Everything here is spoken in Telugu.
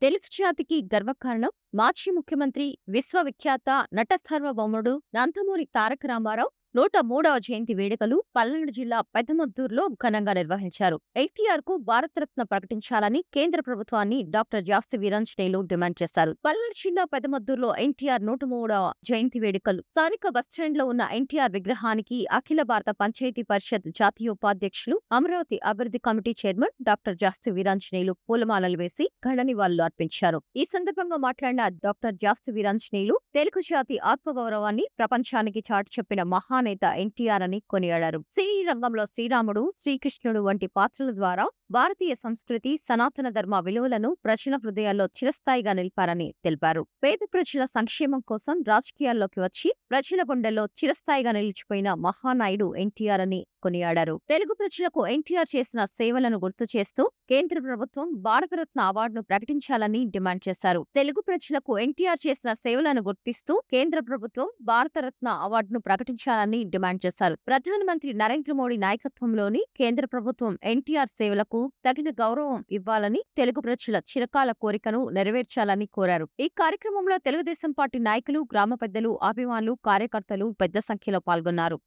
తెలుగు జాతికి గర్వకారణం మాజీ ముఖ్యమంత్రి విశ్వవిఖ్యాత నట సార్వభౌముడు నందమూరి తారక రామారావు 103వ జయంతి వేడుకలు పల్నాడు జిల్లా పెద్దమద్దూరులో ఘనంగా నిర్వహించారు. ఎన్టీఆర్ కు భారతరత్న ప్రకటించాలని కేంద్ర ప్రభుత్వాన్ని డాక్టర్ జాస్తి వీరాంజనేయులు డిమాండ్ చేశారు. పల్నాడు జిల్లా పెద్దమద్దూరులో ఎన్టీఆర్ 103వ జయంతి వేడుకలు స్థానిక బస్టాండ్ లో ఉన్న ఎన్టీఆర్ విగ్రహానికి అఖిల భారత పంచాయతీ పరిషత్ జాతీయ ఉపాధ్యక్షులు, అమరావతి అభివృద్ధి కమిటీ చైర్మన్ డాక్టర్ జాస్తి వీరాంజనేయులు పూలమాలలు వేసి ఘన నివాళులు అర్పించారు. ఈ సందర్భంగా మాట్లాడిన డాక్టర్ జాస్తి వీరాంజనేయులు తెలుగు జాతి ఆత్మగౌరవాన్ని ప్రపంచానికి చాటి చెప్పిన మహానేత ఎన్టీఆర్ అని కొనియాడారు. సినీ రంగంలో శ్రీరాముడు, శ్రీకృష్ణుడు వంటి పాత్రల ద్వారా భారతీయ సంస్కృతి, సనాతన ధర్మ విలువలను ప్రజల హృదయాల్లో చిరస్థాయిగా నిలిపారని తెలిపారు. పేద ప్రజల సంక్షేమం కోసం రాజకీయాల్లోకి వచ్చి ప్రజల గుండెల్లో చిరస్థాయిగా నిలిచిపోయిన మహానాయుడు ఎన్టీఆర్ అని కొనియాడారు. తెలుగు ప్రజలకు ఎన్టీఆర్ చేసిన సేవలను గుర్తు చేస్తూ కేంద్ర ప్రభుత్వం భారతరత్న అవార్డును ప్రకటించాలని డిమాండ్ చేశారు. తెలుగు ప్రజలకు ఎన్టీఆర్ చేసిన సేవలను గుర్తిస్తూ కేంద్ర ప్రభుత్వం భారతరత్న అవార్డును ప్రకటించాలని డిమాండ్ చేశారు. ప్రధానమంత్రి నరేంద్ర మోడీ నాయకత్వంలోని కేంద్ర ప్రభుత్వం ఎన్టీఆర్ సేవలకు తగిన గౌరవం ఇవ్వాలని, తెలుగు ప్రజల చిరకాల కోరికను నెరవేర్చాలని కోరారు. ఈ కార్యక్రమంలో తెలుగుదేశం పార్టీ నాయకులు, గ్రామ పెద్దలు, అభిమానులు, కార్యకర్తలు పెద్ద సంఖ్యలో పాల్గొన్నారు.